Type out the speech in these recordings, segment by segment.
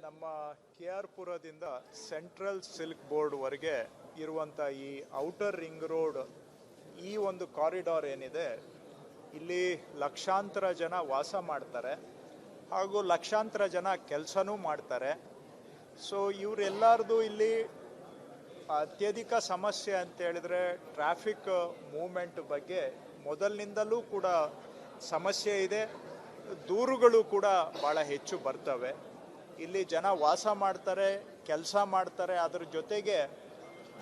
ನಮ್ಮ KR ಪುರದಿಂದ central silk ಬೋರ್ಡ್ವರೆಗೆ ಇರುವಂಥ ಈ ಔಟರ್ ರಿಂಗ್ ರೋಡ್ ಈ ಒಂದು ಕಾರಿಡಾರ್ ಏನಿದೆ, ಇಲ್ಲಿ ಲಕ್ಷಾಂತರ ಜನ ವಾಸ ಮಾಡ್ತಾರೆ ಹಾಗೂ ಲಕ್ಷಾಂತರ ಜನ ಕೆಲಸನೂ ಮಾಡ್ತಾರೆ. ಸೊ ಇವರೆಲ್ಲರದು ಇಲ್ಲಿ ಅತ್ಯಧಿಕ ಸಮಸ್ಯೆ ಅಂತ ಹೇಳಿದ್ರೆ ಟ್ರಾಫಿಕ್ ಮೂವ್ಮೆಂಟ್ ಬಗ್ಗೆ ಮೊದಲಿನಿಂದಲೂ ಕೂಡ ಸಮಸ್ಯೆ ಇದೆ. ದೂರುಗಳು ಕೂಡ ಭಾಳ ಹೆಚ್ಚು ಬರ್ತವೆ. ಇಲ್ಲಿ ಜನ ವಾಸ ಮಾಡ್ತಾರೆ, ಕೆಲಸ ಮಾಡ್ತಾರೆ. ಅದರ ಜೊತೆಗೆ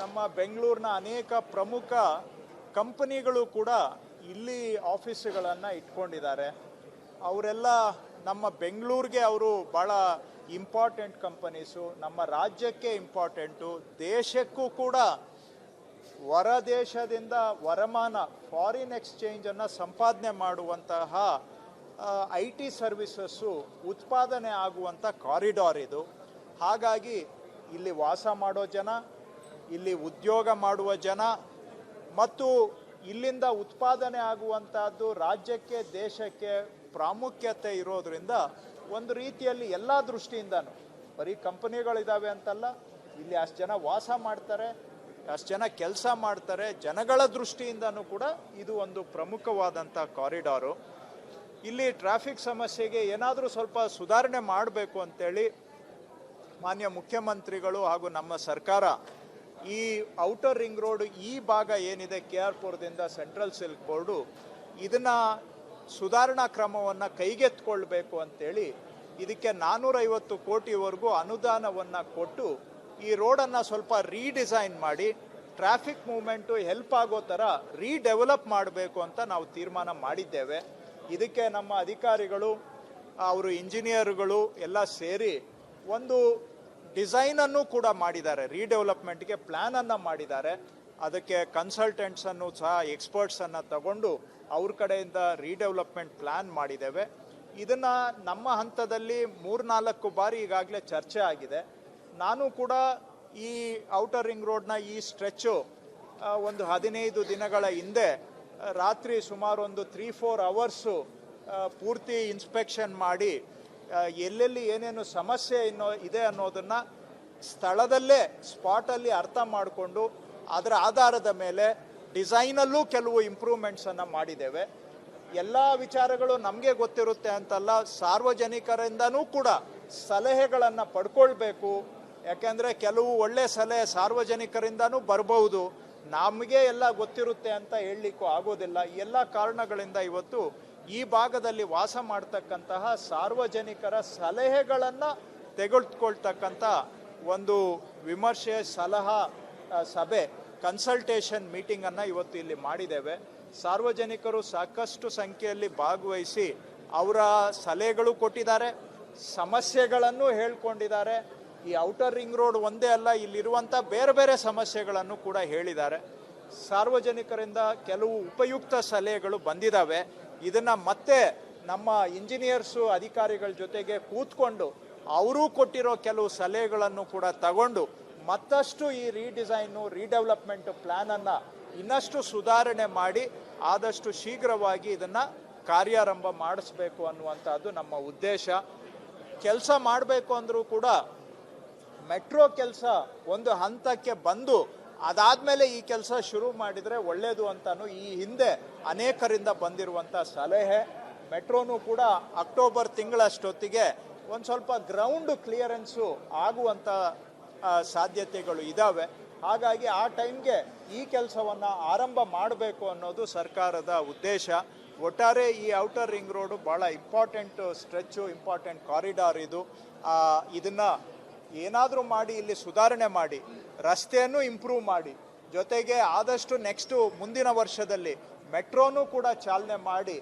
ನಮ್ಮ ಬೆಂಗಳೂರಿನ ಅನೇಕ ಪ್ರಮುಖ ಕಂಪನಿಗಳು ಕೂಡ ಇಲ್ಲಿ ಆಫೀಸುಗಳನ್ನು ಇಟ್ಕೊಂಡಿದ್ದಾರೆ. ಅವರೆಲ್ಲ ನಮ್ಮ ಬೆಂಗಳೂರಿಗೆ ಅವರು ಭಾಳ ಇಂಪಾರ್ಟೆಂಟ್ ಕಂಪನೀಸು, ನಮ್ಮ ರಾಜ್ಯಕ್ಕೆ ಇಂಪಾರ್ಟೆಂಟು, ದೇಶಕ್ಕೂ ಕೂಡ ಹೊರ ದೇಶದಿಂದ ವರಮಾನ ಫಾರಿನ್ ಎಕ್ಸ್ಚೇಂಜನ್ನು ಸಂಪಾದನೆ ಮಾಡುವಂತಹ IT ಸರ್ವಿಸಸ್ಸು ಉತ್ಪಾದನೆ ಆಗುವಂಥ ಕಾರಿಡಾರ್ ಇದು. ಹಾಗಾಗಿ ಇಲ್ಲಿ ವಾಸ ಮಾಡೋ ಜನ, ಇಲ್ಲಿ ಉದ್ಯೋಗ ಮಾಡುವ ಜನ ಮತ್ತು ಇಲ್ಲಿಂದ ಉತ್ಪಾದನೆ ಆಗುವಂಥದ್ದು ರಾಜ್ಯಕ್ಕೆ ದೇಶಕ್ಕೆ ಪ್ರಾಮುಖ್ಯತೆ ಇರೋದ್ರಿಂದ ಒಂದು ರೀತಿಯಲ್ಲಿ ಎಲ್ಲ ದೃಷ್ಟಿಯಿಂದನೂ, ಬರೀ ಕಂಪನಿಗಳಿದ್ದಾವೆ ಅಂತಲ್ಲ, ಇಲ್ಲಿ ಅಷ್ಟು ಜನ ವಾಸ ಮಾಡ್ತಾರೆ, ಅಷ್ಟು ಜನ ಕೆಲಸ ಮಾಡ್ತಾರೆ, ಜನಗಳ ದೃಷ್ಟಿಯಿಂದನೂ ಕೂಡ ಇದು ಒಂದು ಪ್ರಮುಖವಾದಂಥ ಕಾರಿಡಾರು. ಇಲ್ಲಿ ಟ್ರಾಫಿಕ್ ಸಮಸ್ಯೆಗೆ ಏನಾದರೂ ಸ್ವಲ್ಪ ಸುಧಾರಣೆ ಮಾಡಬೇಕು ಅಂತೇಳಿ ಮಾನ್ಯ ಮುಖ್ಯಮಂತ್ರಿಗಳು ಹಾಗೂ ನಮ್ಮ ಸರ್ಕಾರ ಈ ಔಟರ್ ರಿಂಗ್ ರೋಡ್ ಈ ಭಾಗ ಏನಿದೆ KR ಪುರದಿಂದ ಸೆಂಟ್ರಲ್ ಸಿಲ್ಕ್ ಬೋರ್ಡು, ಇದನ್ನು ಸುಧಾರಣಾ ಕ್ರಮವನ್ನು ಕೈಗೆತ್ತಿಕೊಳ್ಬೇಕು ಅಂತೇಳಿ ಇದಕ್ಕೆ 450 ಕೋಟಿವರೆಗೂ ಅನುದಾನವನ್ನು ಕೊಟ್ಟು ಈ ರೋಡನ್ನು ಸ್ವಲ್ಪ ರೀಡಿಸೈನ್ ಮಾಡಿ ಟ್ರಾಫಿಕ್ ಮೂವ್ಮೆಂಟು ಹೆಲ್ಪ್ ಆಗೋ ಥರ ರೀಡೆವಲಪ್ ಮಾಡಬೇಕು ಅಂತ ನಾವು ತೀರ್ಮಾನ ಮಾಡಿದ್ದೇವೆ. ಇದಕ್ಕೆ ನಮ್ಮ ಅಧಿಕಾರಿಗಳು, ಅವರು ಇಂಜಿನಿಯರ್ಗಳು ಎಲ್ಲ ಸೇರಿ ಒಂದು ಡಿಸೈನನ್ನು ಕೂಡ ಮಾಡಿದ್ದಾರೆ, ರೀಡೆವಲಪ್ಮೆಂಟ್ಗೆ ಪ್ಲ್ಯಾನನ್ನು ಮಾಡಿದ್ದಾರೆ. ಅದಕ್ಕೆ ಕನ್ಸಲ್ಟೆಂಟ್ಸನ್ನು ಸಹ ಎಕ್ಸ್ಪರ್ಟ್ಸನ್ನು ತಗೊಂಡು ಅವ್ರ ಕಡೆಯಿಂದ ರೀಡೆವಲಪ್ಮೆಂಟ್ ಪ್ಲ್ಯಾನ್ ಮಾಡಿದ್ದೇವೆ. ಇದನ್ನು ನಮ್ಮ ಹಂತದಲ್ಲಿ 3-4 ಬಾರಿ ಈಗಾಗಲೇ ಚರ್ಚೆ ಆಗಿದೆ. ನಾನು ಕೂಡ ಈ ಔಟರ್ ರಿಂಗ್ ರೋಡ್ನ ಈ ಸ್ಟ್ರೆಚ್ಚು ಒಂದು 15 ದಿನಗಳ ಹಿಂದೆ ರಾತ್ರಿ ಸುಮಾರು ಒಂದು 3-4 ಅವರ್ಸು ಪೂರ್ತಿ ಇನ್ಸ್ಪೆಕ್ಷನ್ ಮಾಡಿ ಎಲ್ಲೆಲ್ಲಿ ಏನೇನು ಸಮಸ್ಯೆ ಇದೆ ಅನ್ನೋದನ್ನು ಸ್ಥಳದಲ್ಲೇ ಸ್ಪಾಟಲ್ಲಿ ಅರ್ಥ ಮಾಡಿಕೊಂಡು ಅದರ ಆಧಾರದ ಮೇಲೆ ಡಿಸೈನಲ್ಲೂ ಕೆಲವು ಇಂಪ್ರೂವ್ಮೆಂಟ್ಸನ್ನು ಮಾಡಿದ್ದೇವೆ. ಎಲ್ಲ ವಿಚಾರಗಳು ನಮಗೆ ಗೊತ್ತಿರುತ್ತೆ ಅಂತಲ್ಲ, ಸಾರ್ವಜನಿಕರಿಂದನೂ ಕೂಡ ಸಲಹೆಗಳನ್ನು ಪಡ್ಕೊಳ್ಬೇಕು. ಯಾಕೆಂದರೆ ಕೆಲವು ಒಳ್ಳೆಯ ಸಲಹೆ ಸಾರ್ವಜನಿಕರಿಂದನೂ ಬರಬಹುದು, ನಮಗೆ ಎಲ್ಲ ಗೊತ್ತಿರುತ್ತೆ ಅಂತ ಹೇಳಲಿಕ್ಕೂ ಆಗೋದಿಲ್ಲ. ಎಲ್ಲ ಕಾರಣಗಳಿಂದ ಇವತ್ತು ಈ ಭಾಗದಲ್ಲಿ ವಾಸ ಮಾಡ್ತಕ್ಕಂತಹ ಸಾರ್ವಜನಿಕರ ಸಲಹೆಗಳನ್ನು ತೆಗೆದುಕೊಳ್ತಕ್ಕಂಥ ಒಂದು ವಿಮರ್ಶೆ, ಸಲಹಾ ಸಭೆ, ಕನ್ಸಲ್ಟೇಷನ್ ಮೀಟಿಂಗನ್ನು ಇವತ್ತು ಇಲ್ಲಿ ಮಾಡಿದ್ದೇವೆ. ಸಾರ್ವಜನಿಕರು ಸಾಕಷ್ಟು ಸಂಖ್ಯೆಯಲ್ಲಿ ಭಾಗವಹಿಸಿ ಅವರ ಸಲಹೆಗಳು ಕೊಟ್ಟಿದ್ದಾರೆ, ಸಮಸ್ಯೆಗಳನ್ನು ಹೇಳ್ಕೊಂಡಿದ್ದಾರೆ. ಈ ಔಟರ್ ರಿಂಗ್ ರೋಡ್ ಒಂದೇ ಅಲ್ಲ, ಇಲ್ಲಿರುವಂಥ ಬೇರೆ ಬೇರೆ ಸಮಸ್ಯೆಗಳನ್ನು ಕೂಡ ಹೇಳಿದ್ದಾರೆ. ಸಾರ್ವಜನಿಕರಿಂದ ಕೆಲವು ಉಪಯುಕ್ತ ಸಲಹೆಗಳು ಬಂದಿದ್ದಾವೆ. ಇದನ್ನು ಮತ್ತೆ ನಮ್ಮ ಇಂಜಿನಿಯರ್ಸು ಅಧಿಕಾರಿಗಳ ಜೊತೆಗೆ ಕೂತ್ಕೊಂಡು ಅವರೂ ಕೊಟ್ಟಿರೋ ಕೆಲವು ಸಲಹೆಗಳನ್ನು ಕೂಡ ತಗೊಂಡು ಮತ್ತಷ್ಟು ಈ ರೀಡಿಸೈನು, ರೀಡೆವಲಪ್ಮೆಂಟ್ ಪ್ಲ್ಯಾನನ್ನು ಇನ್ನಷ್ಟು ಸುಧಾರಣೆ ಮಾಡಿ ಆದಷ್ಟು ಶೀಘ್ರವಾಗಿ ಇದನ್ನು ಕಾರ್ಯಾರಂಭ ಮಾಡಿಸ್ಬೇಕು ಅನ್ನುವಂಥದ್ದು ನಮ್ಮ ಉದ್ದೇಶ. ಕೆಲಸ ಮಾಡಬೇಕು ಅಂದರೂ ಕೂಡ ಮೆಟ್ರೋ ಕೆಲಸ ಒಂದು ಹಂತಕ್ಕೆ ಬಂದು ಅದಾದಮೇಲೆ ಈ ಕೆಲಸ ಶುರು ಮಾಡಿದರೆ ಒಳ್ಳೆಯದು ಅಂತಲೂ ಈ ಹಿಂದೆ ಅನೇಕರಿಂದ ಬಂದಿರುವಂಥ ಸಲಹೆ. ಮೆಟ್ರೋನು ಕೂಡ ಅಕ್ಟೋಬರ್ ತಿಂಗಳಷ್ಟೊತ್ತಿಗೆ ಒಂದು ಸ್ವಲ್ಪ ಗ್ರೌಂಡ್ ಕ್ಲಿಯರೆನ್ಸು ಆಗುವಂಥ ಸಾಧ್ಯತೆಗಳು ಇದ್ದಾವೆ. ಹಾಗಾಗಿ ಆ ಟೈಮ್ಗೆ ಈ ಕೆಲಸವನ್ನು ಆರಂಭ ಮಾಡಬೇಕು ಅನ್ನೋದು ಸರ್ಕಾರದ ಉದ್ದೇಶ. ಒಟ್ಟಾರೆ ಈ ಔಟರ್ ರಿಂಗ್ ರೋಡು ಭಾಳ ಇಂಪಾರ್ಟೆಂಟ್ ಸ್ಟ್ರೆಚ್ಚು, ಇಂಪಾರ್ಟೆಂಟ್ ಕಾರಿಡಾರ್ ಇದು. ಇದನ್ನು ಏನಾದರೂ ಮಾಡಿ ಇಲ್ಲಿ ಸುಧಾರಣೆ ಮಾಡಿ ರಸ್ತೆಯನ್ನು ಇಂಪ್ರೂವ್ ಮಾಡಿ, ಜೊತೆಗೆ ಆದಷ್ಟು ನೆಕ್ಸ್ಟು ಮುಂದಿನ ವರ್ಷದಲ್ಲಿ ಮೆಟ್ರೋನೂ ಕೂಡ ಚಾಲನೆ ಮಾಡಿ